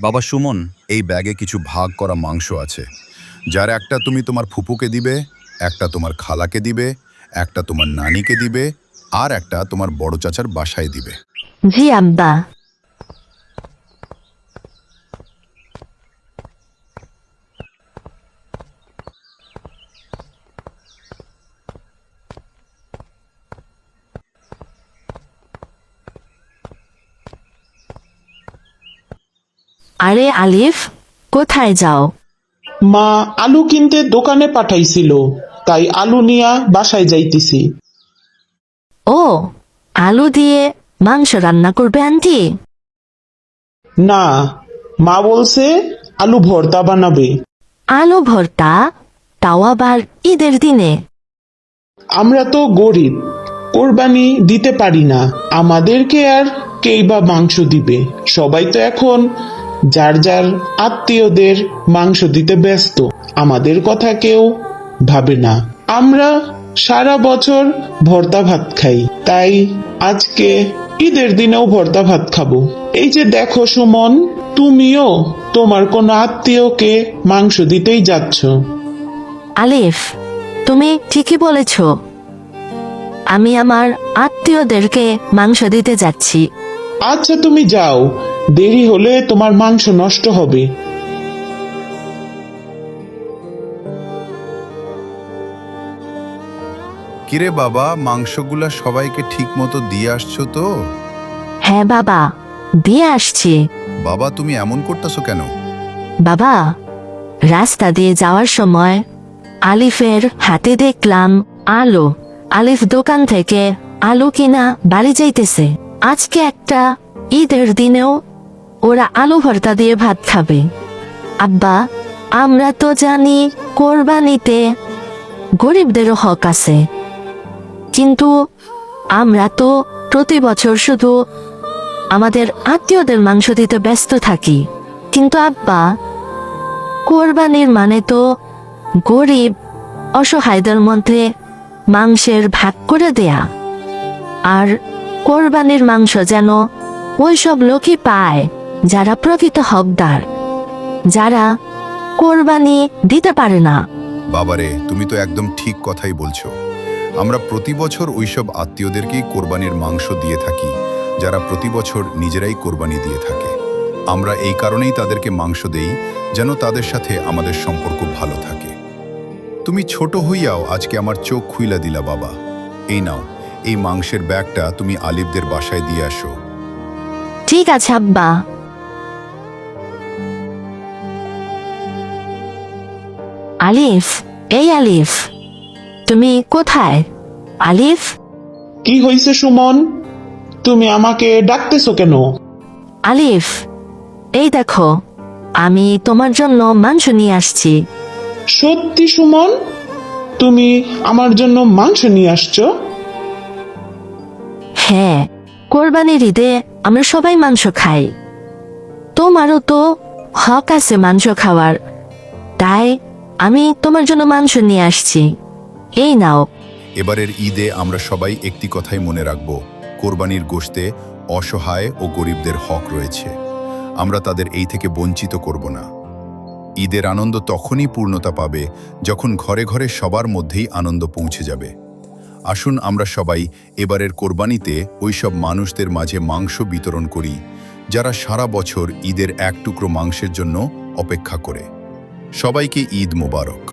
বাবা সুমন, এই ব্যাগে কিছু ভাগ করা মাংস আছে, যার একটা তুমি তোমার ফুপুকে দিবে, একটা তোমার খালাকে দিবে, একটা তোমার নানিকে দিবে, আর একটা তোমার বড় চাচার বাসায় দিবে। জি আব্বা। আরে আলিফ, কোথায় যাও? মা আলু কিনতে দোকানে পাঠাইছিল, তাই আলু নিয়া বাসায় যাইতেছি। ও, আলু দিয়ে মাংস রান্না করবে আন্টি? না, মা বলছে আলু ভর্তা বানাবে। আলু ভর্তা? তাও আবার ঈদের দিনে? আমরা তো গরিব, কোরবানি দিতে পারি না, আমাদেরকে আর কেই বা মাংস দিবে? সবাই তো এখন যার যার আত্মীয়দের মাংস দিতে ব্যস্ত, আমাদের কথা কেউ ভাবে না। আমরা সারা বছর ভর্তা ভাত খাই, তাই আজকে ঈদের দিনেও ভর্তা ভাত খাবো। এই যে দেখো সুমন, তুমিও তোমার কোনো আত্মীয়কে মাংস দিতেই যাচ্ছ। আলিফ, তুমি ঠিকই বলেছ, আমি আমার আত্মীয়দেরকে মাংস দিতে যাচ্ছি। আচ্ছা তুমি যাও, দেরি হলে তোমার মাংস নষ্ট হবে। কিরে বাবা, মাংসগুলা সবাইকে ঠিক মতো দিয়ে আসছো তো? হ্যাঁ বাবা, দিয়ে আসছি। বাবা, তুমি এমন করতেছো কেন? বাবা, রাস্তা দিয়ে যাওয়ার সময় আলিফের হাতে দেখলাম আলু। আলিফ দোকান থেকে আলু কিনা বাড়ি যাইতেছে। আজকে একটা ঈদের দিনেও ওরা আলু ভর্তা দিয়ে ভাত খাবে। আব্বা, আমরা তো জানি কোরবানিতে গরিবদেরও হক আছে, কিন্তু আমরা তো প্রতি বছর শুধু আমাদের আত্মীয়দের মাংস দিতে ব্যস্ত থাকি। কিন্তু আব্বা, কোরবানির মানে তো গরিব অসহায়দের মধ্যে মাংসের ভাগ করে দেয়া। আর কোরবানির মাংস যেন ওইসব লোকই পায় যারা প্রকৃত হকদার, যারা কোরবানি দিতে পারে না। বাবারে, তুমি তো একদম ঠিক কথাই বলছো। আমরা প্রতি বছর ওইসব আত্মীয়দেরকেই কোরবানির মাংস দিয়ে থাকি যারা প্রতি বছর নিজেরাই কোরবানি দিয়ে থাকে। আমরা এই কারণেই তাদেরকে মাংস দেই, যেন তাদের সাথে আমাদের সম্পর্ক ভালো থাকে। তুমি ছোট হইয়াও আজকে আমার চোখ খুইলা দিলা বাবা। এই নাও, এই মাংসের ব্যাগটা তুমি আলিফদের বাসায় দিয়ে আসো। ঠিক আছে আব্বা। আলিফ, এই আলিফ, তুমি কোথায়? আলিফ, কি হয়েছে সুমন, তুমি আমাকে ডাকতেছো কেন? আলিফ, এই দেখো, আমি তোমার জন্য মাংস নিয়ে আসছি। সত্যি সুমন, তুমি আমার জন্য মাংস নিয়ে আসছো? হ্যাঁ, কোরবানির ঈদে আমরা সবাই মাংস খাই। তোমারও তো হক আছে মাংস খাওয়ার, তাই আমি তোমার জন্য মাংস নিয়ে আসছি। এই নাও। এবারের ঈদে আমরা সবাই একটি কথাই মনে রাখব, কোরবানির গোশতে অসহায় ও গরিবদের হক রয়েছে। আমরা তাদের এই থেকে বঞ্চিত করব না। ঈদের আনন্দ তখনই পূর্ণতা পাবে যখন ঘরে ঘরে সবার মধ্যেই আনন্দ পৌঁছে যাবে। আসুন আমরা সবাই এবারের কোরবানিতে ওইসব মানুষদের মাঝে মাংস বিতরণ করি যারা সারা বছর ঈদের এক টুকরো মাংসের জন্য অপেক্ষা করে। সবাইকে ঈদ মোবারক।